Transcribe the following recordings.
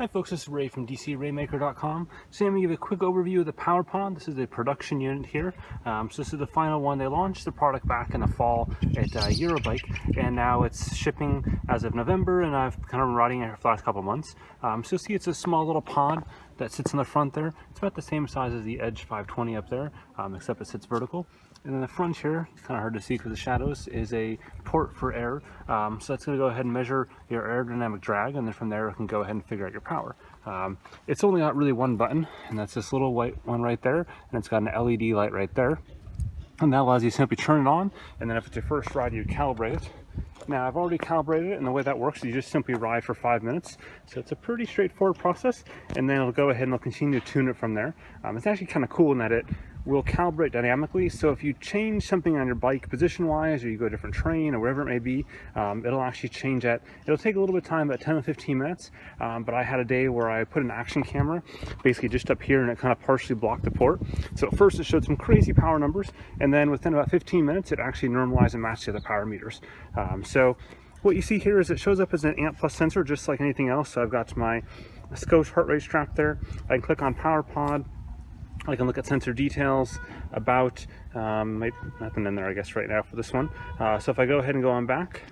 Hi folks, this is Ray from DCRaymaker.com. So I'm going to give a quick overview of the PowerPod. This is a production unit here. So this is the final one. They launched the product back in the fall at Eurobike, and now it's shipping as of November, and I've kind of been riding it for the last couple months. So you'll see it's a small little pod that sits in the front there. It's about the same size as the Edge 520 up there, except it sits vertical. And then the front here, it's kind of hard to see because of the shadows, is a port for air. So that's going to go ahead and measure your aerodynamic drag, and then from there it can go ahead and figure out your power. It's only got really one button, and that's this little white one right there, and it's got an LED light right there. And that allows you to simply turn it on, and then if it's your first ride, you calibrate it. Now I've already calibrated it, and the way that works is you just simply ride for 5 minutes. So it's a pretty straightforward process, and then it'll go ahead and it'll continue to tune it from there. It's actually kind of cool in that it will calibrate dynamically. So if you change something on your bike position-wise, or you go a different terrain, or wherever it may be, it'll actually change that. It'll take a little bit of time, about 10 to 15 minutes, but I had a day where I put an action camera basically just up here, and it kind of partially blocked the port. So at first it showed some crazy power numbers, and then within about 15 minutes, it actually normalized and matched the other power meters. So what you see here is it shows up as an amp plus sensor, just like anything else. So I've got my Scotch heart rate strap there. I can click on PowerPod. I can look at sensor details, about, nothing in there I guess right now for this one. So if I go ahead and go on back,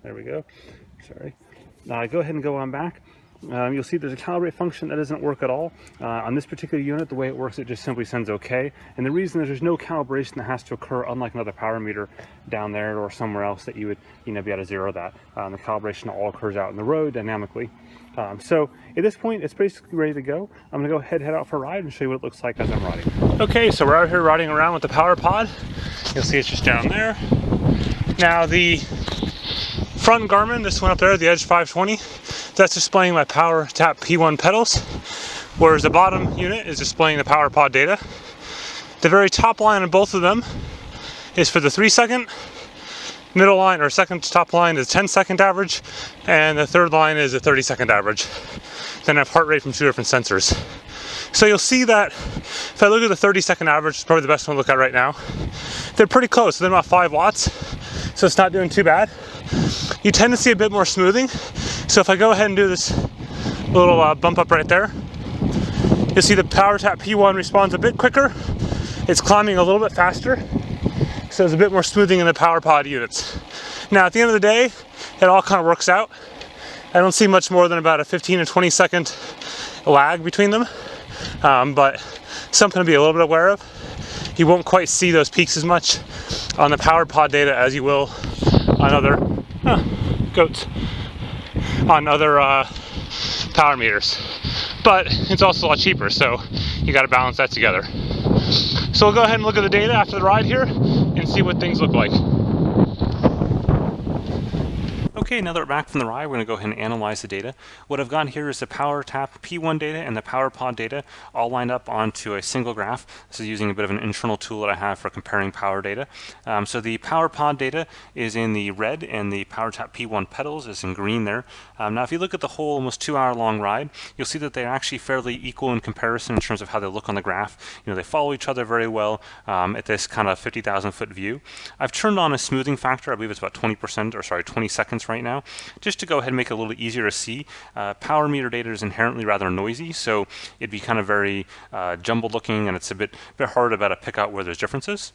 there we go, sorry. Go ahead and go on back. You'll see there's a calibrate function that doesn't work at all. On this particular unit, the way it works, it just simply sends OK. And the reason is there's no calibration that has to occur, unlike another power meter down there or somewhere else that you would be able to zero that. The calibration all occurs out in the road dynamically. So at this point, it's basically ready to go. I'm going to go ahead and head out for a ride and show you what it looks like as I'm riding. Okay, so we're out here riding around with the PowerPod. You'll see it's just down there. Now the front Garmin, this one up there, the Edge 520, that's displaying my PowerTap P1 pedals, whereas the bottom unit is displaying the PowerPod data. The very top line on both of them is for the 3-second, middle line or second to top line is 10-second average, and the third line is a 30-second average. Then I have heart rate from 2 different sensors. So you'll see that if I look at the 30-second average, it's probably the best one to look at right now. They're pretty close, they're about 5 watts, so it's not doing too bad. You tend to see a bit more smoothing. So if I go ahead and do this little bump up right there, you'll see the PowerTap P1 responds a bit quicker. It's climbing a little bit faster. So there's a bit more smoothing in the PowerPod units. Now at the end of the day, it all kind of works out. I don't see much more than about a 15 to 20 second lag between them, but something to be a little bit aware of. You won't quite see those peaks as much on the PowerPod data as you will on other goats on other power meters. But it's also a lot cheaper, so you got to balance that together. So we'll go ahead and look at the data after the ride here and see what things look like. Okay, now that we're back from the ride, we're going to go ahead and analyze the data. What I've got here is the PowerTap P1 data and the PowerPod data all lined up onto a single graph. This is using a bit of an internal tool that I have for comparing power data. So the PowerPod data is in the red, and the PowerTap P1 pedals is in green there. Now if you look at the whole almost 2-hour-long ride, you'll see that they're actually fairly equal in comparison in terms of how they look on the graph. They follow each other very well at this kind of 50,000 foot view. I've turned on a smoothing factor. I believe it's about 20%, or sorry, 20 seconds right now, just to go ahead and make it a little easier to see. Power meter data is inherently rather noisy, so it'd be kind of very jumbled looking, and it's a bit hard to pick out where there's differences.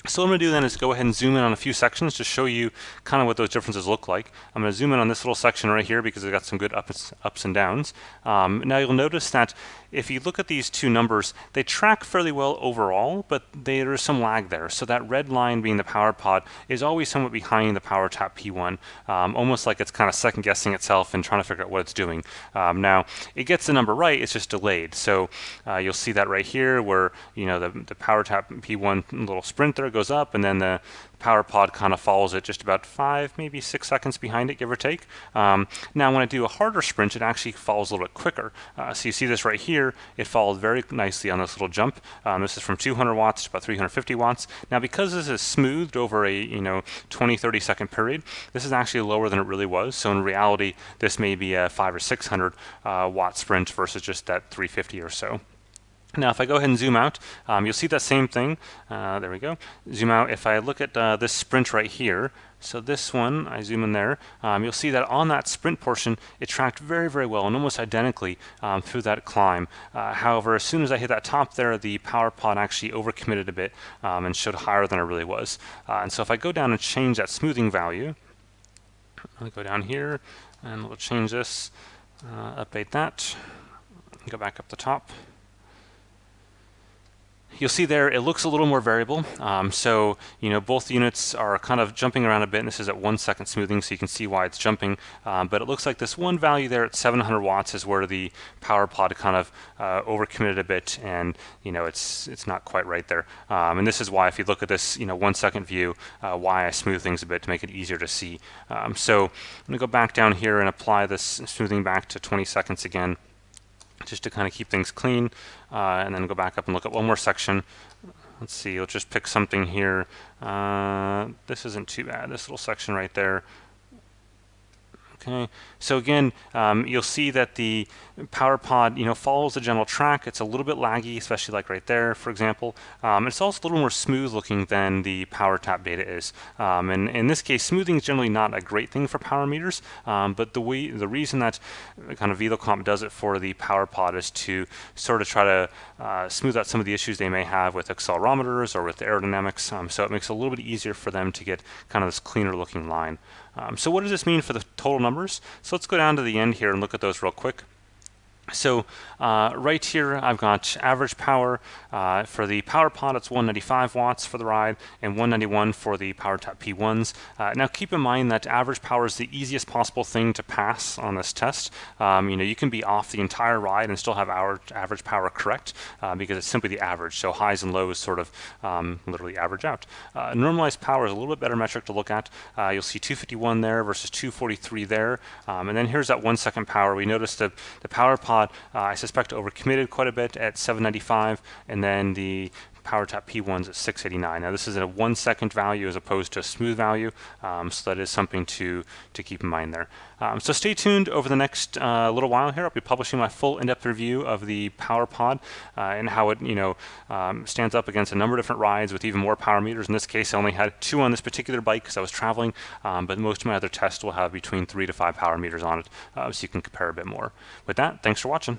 So what I'm going to do then is go ahead and zoom in on a few sections to show you kind of what those differences look like. I'm going to zoom in on this little section right here because it's got some good ups and downs. Now you'll notice that if you look at these two numbers, they track fairly well overall, but there is some lag there. So that red line being the PowerPod is always somewhat behind the PowerTap P1, almost like it's kind of second guessing itself and trying to figure out what it's doing. Now it gets the number right, it's just delayed. So you'll see that right here where the PowerTap P1 little sprint there goes up, and then the PowerPod kind of follows it just about 5, maybe 6 seconds behind it, give or take. Now when I do a harder sprint, it actually follows a little bit quicker. So you see this right here, it followed very nicely on this little jump. This is from 200 watts to about 350 watts. Now because this is smoothed over a 20-30 second period, this is actually lower than it really was. So in reality, this may be a 500 or 600 watt sprint versus just that 350 or so. Now if I go ahead and zoom out, you'll see that same thing. There we go. Zoom out. If I look at this sprint right here, So this one, I zoom in there, you'll see that on that sprint portion, it tracked very, very well and almost identically through that climb. However, as soon as I hit that top there, the PowerPod actually overcommitted a bit and showed higher than it really was. And so if I go down and change that smoothing value, I'll go down here and we'll change this, update that, go back up the top. You'll see there it looks a little more variable. So both units are kind of jumping around a bit, and this is at 1 second smoothing, so you can see why it's jumping. But it looks like this one value there at 700 watts is where the PowerPod kind of overcommitted a bit, and it's not quite right there. And this is why, if you look at this 1 second view, why I smooth things a bit to make it easier to see. So I'm going to go back down here and apply this smoothing back to 20 seconds again, just to kind of keep things clean, and then go back up and look at one more section. Let's see, let's just pick something here. This isn't too bad, this little section right there. Okay, so again, you'll see that the PowerPod, follows the general track. It's a little bit laggy, especially like right there, for example. It's also a little more smooth looking than the PowerTap data is. And in this case, smoothing is generally not a great thing for power meters, but the reason that kind of VeloComp does it for the PowerPod is to sort of try to smooth out some of the issues they may have with accelerometers or with the aerodynamics. So it makes it a little bit easier for them to get kind of this cleaner looking line. So what does this mean for the total numbers? So let's go down to the end here and look at those real quick. So right here I've got average power for the PowerPod. It's 195 watts for the ride and 191 for the PowerTap P1s. Now keep in mind that average power is the easiest possible thing to pass on this test. You can be off the entire ride and still have our average power correct because it's simply the average. So highs and lows sort of literally average out. Normalized power is a little bit better metric to look at. You'll see 251 there versus 243 there. And then here's that 1 second power. We noticed that the PowerPod I suspect overcommitted quite a bit at 795, and then the PowerTap P1's at 689. Now this is a 1 second value as opposed to a smooth value, so that is something to keep in mind there. So stay tuned over the next little while here. I'll be publishing my full in-depth review of the PowerPod and how it stands up against a number of different rides with even more power meters. In this case, I only had 2 on this particular bike because I was traveling, but most of my other tests will have between 3 to 5 power meters on it, so you can compare a bit more. With that, thanks for watching.